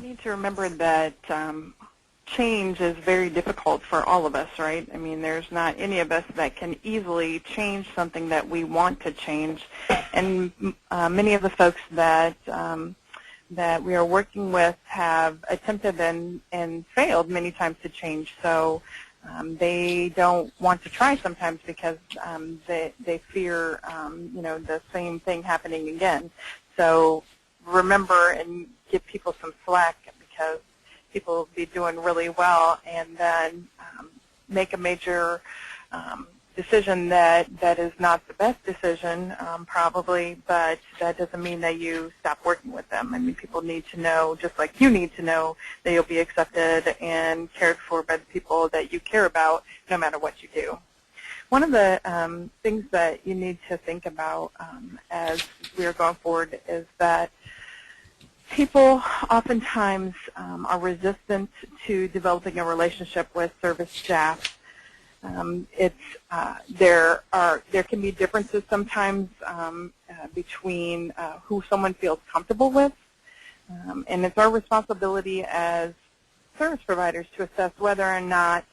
need to remember that change is very difficult for all of us, right? I mean, there's not any of us that can easily change something that we want to change, and many of the folks that that we are working with have attempted and failed many times to change. So they don't want to try sometimes because they fear the same thing happening again. So remember and give people some slack, because people will be doing really well and then make a major decision that is not the best decision probably, but that doesn't mean that you stop working with them. I mean, people need to know, just like you need to know, that you'll be accepted and cared for by the people that you care about no matter what you do. One of the things that you need to think about as we are going forward is that people oftentimes are resistant to developing a relationship with service staff. There can be differences sometimes between who someone feels comfortable with, and it's our responsibility as service providers to assess whether or not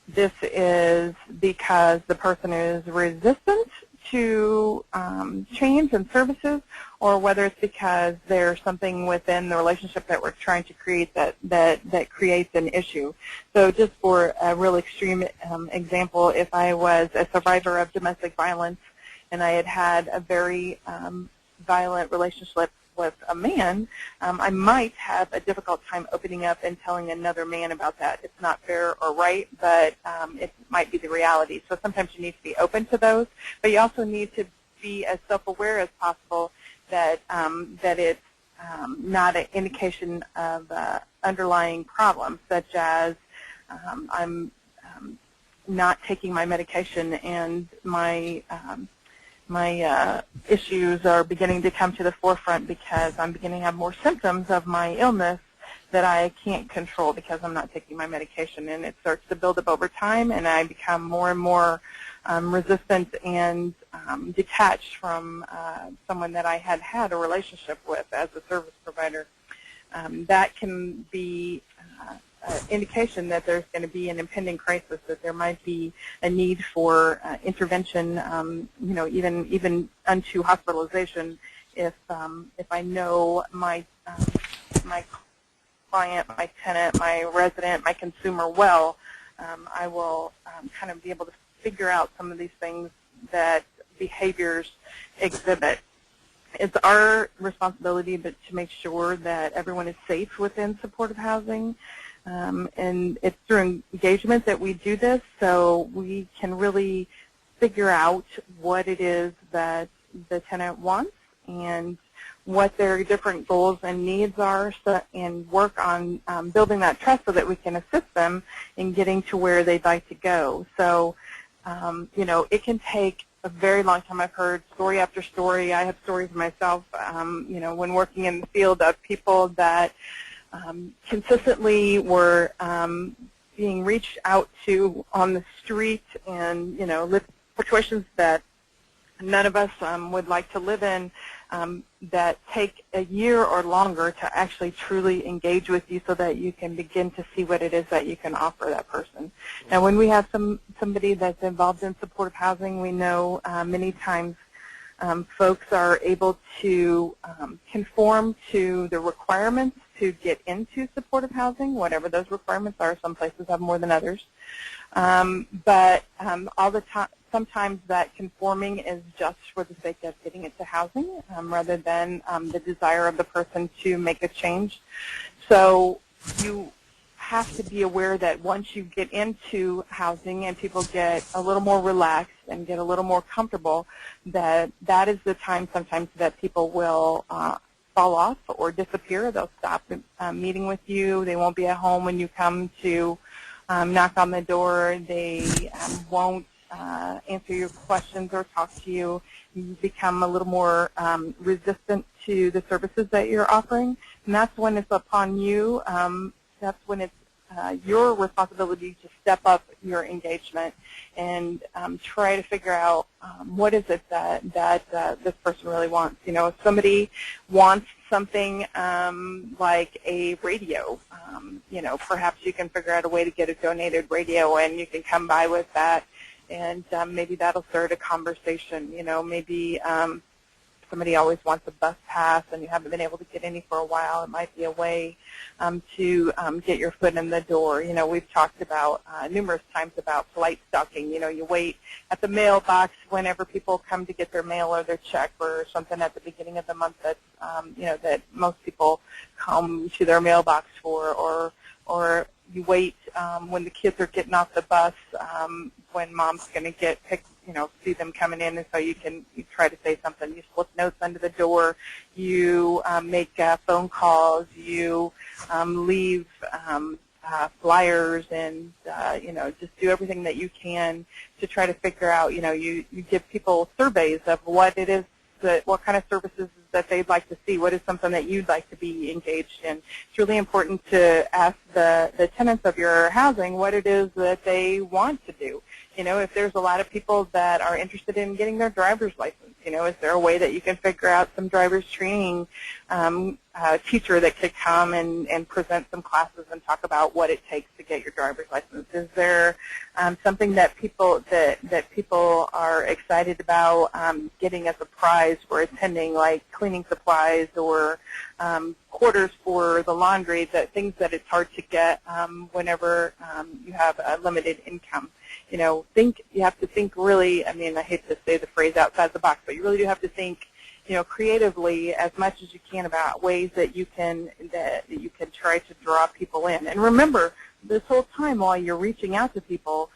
this is because the person is resistant to change and services, or whether it's because there's something within the relationship that we're trying to create that creates an issue. So just for a real extreme example, if I was a survivor of domestic violence and I had a very violent relationship with a man, I might have a difficult time opening up and telling another man about that. It's not fair or right, but it might be the reality. So sometimes you need to be open to those, but you also need to be as self-aware as possible that it's not an indication of underlying problems, such as I'm not taking my medication and my issues are beginning to come to the forefront because I'm beginning to have more symptoms of my illness that I can't control because I'm not taking my medication, and it starts to build up over time, and I become more and more resistant and detached from someone that I had a relationship with as a service provider. That can be indication that there's going to be an impending crisis, that there might be a need for intervention, even unto hospitalization. If I know my client, my tenant, my resident, my consumer well, I will kind of be able to figure out some of these things that behaviors exhibit. It's our responsibility to make sure that everyone is safe within supportive housing. And it's through engagement that we do this, so we can really figure out what it is that the tenant wants and what their different goals and needs are, and work on building that trust so that we can assist them in getting to where they'd like to go. So, it can take a very long time. I've heard story after story. I have stories myself, when working in the field, of people that consistently were being reached out to on the street, and live situations that none of us would like to live in, that take a year or longer to actually truly engage with you so that you can begin to see what it is that you can offer that person. Now, when we have somebody that's involved in supportive housing, we know many times folks are able to conform to the requirements to get into supportive housing, whatever those requirements are. Some places have more than others. But all the time, sometimes that conforming is just for the sake of getting into housing rather than the desire of the person to make a change. So you have to be aware that once you get into housing and people get a little more relaxed and get a little more comfortable, that is the time sometimes that people will fall off or disappear. They'll stop meeting with you. They won't be at home when you come to knock on the door. They won't answer your questions or talk to you. You become a little more resistant to the services that you're offering, and that's when it's upon you. That's when it's your responsibility to step up your engagement and try to figure out what is it that this person really wants. If somebody wants something like a radio. Perhaps you can figure out a way to get a donated radio, and you can come by with that, and maybe that'll start a conversation. Maybe somebody always wants a bus pass and you haven't been able to get any for a while. It might be a way to get your foot in the door. We've talked about numerous times about polite stalking. You wait at the mailbox whenever people come to get their mail or their check or something at the beginning of the month that that most people come to their mailbox for, or you wait when the kids are getting off the bus when mom's going to get picked, see them coming in, and so you try to say something. You slip notes under the door. You make phone calls. You leave flyers, and just do everything that you can to try to figure out. You give people surveys of what it is, what kind of services that they'd like to see. What is something that you'd like to be engaged in? It's really important to ask the tenants of your housing what it is that they want to do. If there's a lot of people that are interested in getting their driver's license, is there a way that you can figure out some driver's training teacher that could come and present some classes and talk about what it takes to get your driver's license? Is there something that people are excited about getting as a prize for attending, like cleaning supplies or quarters for the laundry, things that it's hard to get whenever you have a limited income? You have to think really, I hate to say the phrase outside the box, but you really do have to think, creatively as much as you can about ways that you can try to draw people in. And remember, this whole time while you're reaching out to people,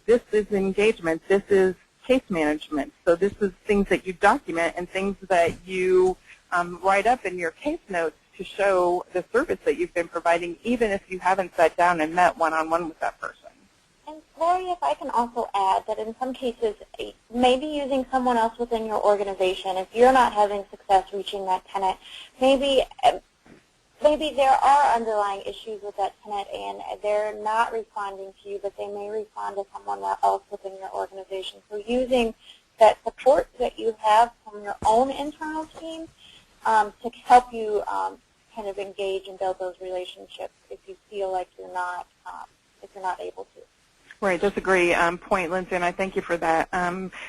this is engagement. This is case management. So this is things that you document and things that you write up in your case notes to show the service that you've been providing, even if you haven't sat down and met one-on-one with that person. And Lori, if I can also add that in some cases, maybe using someone else within your organization, if you're not having success reaching that tenant, maybe there are underlying issues with that tenant and they're not responding to you, but they may respond to someone else within your organization. So using that support that you have from your own internal team to help you kind of engage and build those relationships if you feel like you're not able to. Right, that's a great point, Lindsay, and I thank you for that,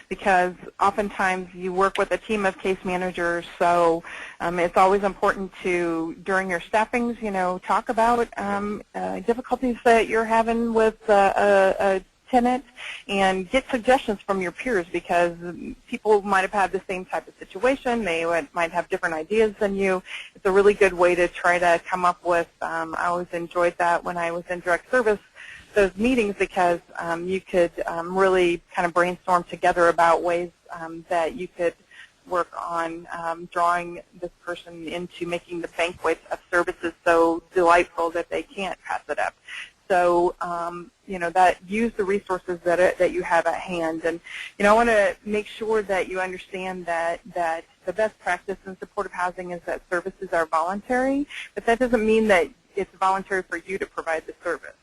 because oftentimes you work with a team of case managers, so it's always important to, during your staffings, talk about difficulties that you're having with a tenant and get suggestions from your peers, because people might have had the same type of situation. They might have different ideas than you. It's a really good way to try to come up with, I always enjoyed that when I was in direct service, those meetings, because you could really kind of brainstorm together about ways that you could work on drawing this person into making the banquet of services so delightful that they can't pass it up. So, that use the resources that you have at hand. And, I want to make sure that you understand that the best practice in supportive housing is that services are voluntary, but that doesn't mean that it's voluntary for you to provide the service.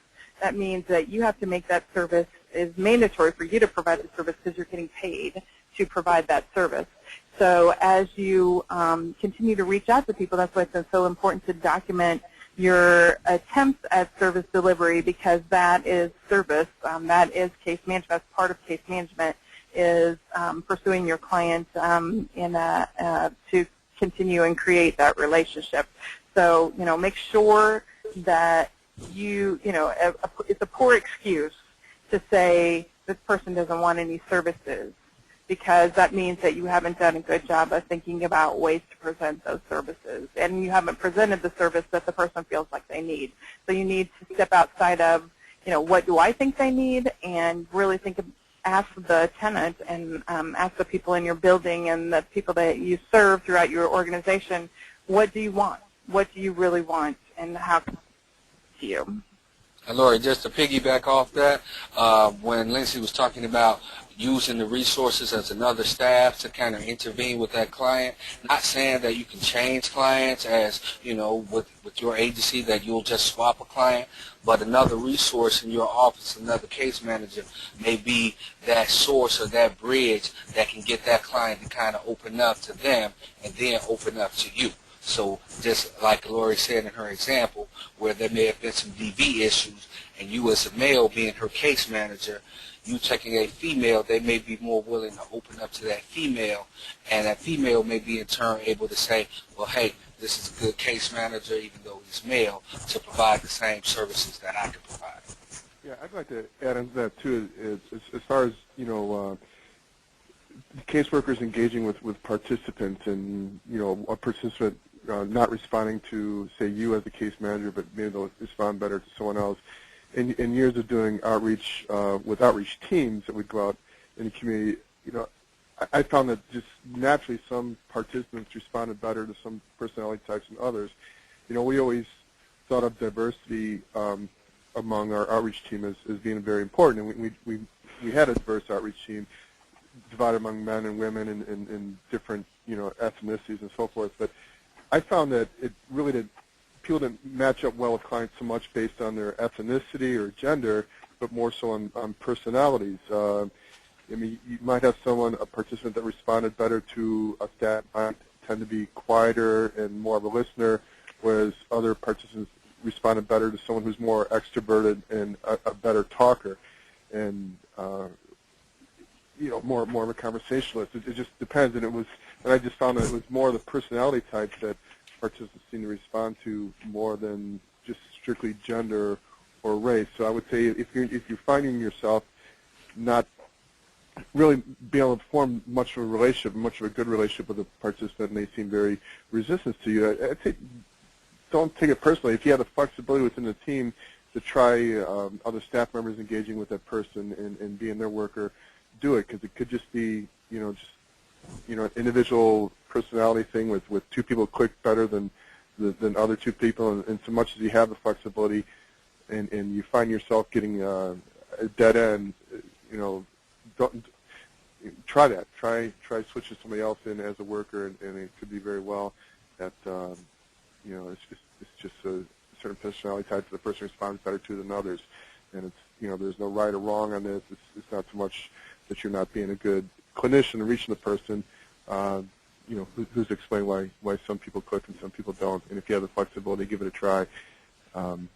That means that you have to make that service is mandatory for you to provide the service because you're getting paid to provide that service. So as you continue to reach out to people, that's why it's so important to document your attempts at service delivery, because that is service. That is case management. That's part of case management, is pursuing your client to continue and create that relationship. So, make sure that it's a poor excuse to say this person doesn't want any services, because that means that you haven't done a good job of thinking about ways to present those services, and you haven't presented the service that the person feels like they need. So you need to step outside of, what do I think they need, and really ask the tenant and ask the people in your building and the people that you serve throughout your organization, what do you want? What do you really want, and how can to you? And Lori, just to piggyback off that, when Lindsay was talking about using the resources as another staff to kind of intervene with that client, not saying that you can change clients as, with your agency, that you'll just swap a client, but another resource in your office, another case manager, may be that source or that bridge that can get that client to kind of open up to them and then open up to you. So just like Lori said in her example, where there may have been some DV issues, and you as a male being her case manager, you checking a female, they may be more willing to open up to that female, and that female may be in turn able to say, well, hey, this is a good case manager, even though he's male, to provide the same services that I can provide. Yeah, I'd like to add into that too. As far as caseworkers engaging with participants, and a participant not responding to, say, you as a case manager, but maybe they'll respond better to someone else. In years of doing outreach with outreach teams that would go out in the community, I found that just naturally some participants responded better to some personality types than others. We always thought of diversity among our outreach team as being very important, and we had a diverse outreach team divided among men and women and different ethnicities and so forth. But I found that it really people didn't match up well with clients so much based on their ethnicity or gender, but more so on personalities. You might have a participant that responded better to a staff might tend to be quieter and more of a listener, whereas other participants responded better to someone who's more extroverted and a better talker, and more of a conversationalist. It just depends, and I just found that it was more the personality type that participants seem to respond to more than just strictly gender or race. So I would say if you're finding yourself not really being able to form much of a good relationship with a participant, and they seem very resistant to you, I'd say don't take it personally. If you have the flexibility within the team to try other staff members engaging with that person and being their worker, do it, because it could just be an individual personality thing with two people click better than other two people, and so much as you have the flexibility and you find yourself getting a dead end, don't try that. Try switching somebody else in as a worker, and it could be very well that it's just a certain personality type that the person responds better to than others, and it's there's no right or wrong on this. It's not so much that you're not being a good clinician and reaching the person, who's explained why some people click and some people don't. And if you have the flexibility, give it a try, and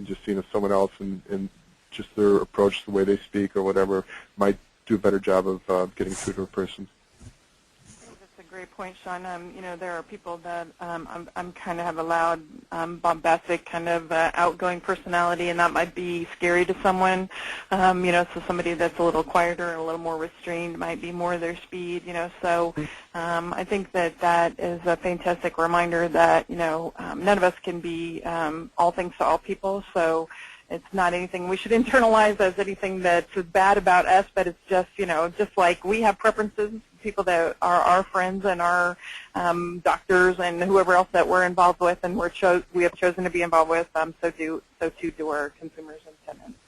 just seeing if someone else and just their approach, the way they speak or whatever, might do a better job of getting through to a person. That's a great point, Sean. There are people that I'm kind of have a loud, bombastic, kind of outgoing personality, and that might be scary to someone. So somebody that's a little quieter and a little more restrained might be more their speed. So I think that is a fantastic reminder that none of us can be all things to all people. So it's not anything we should internalize as anything that's bad about us, but it's just, just like we have preferences, people that are our friends and our doctors and whoever else that we're involved with and we have chosen to be involved with, so too do our consumers and tenants.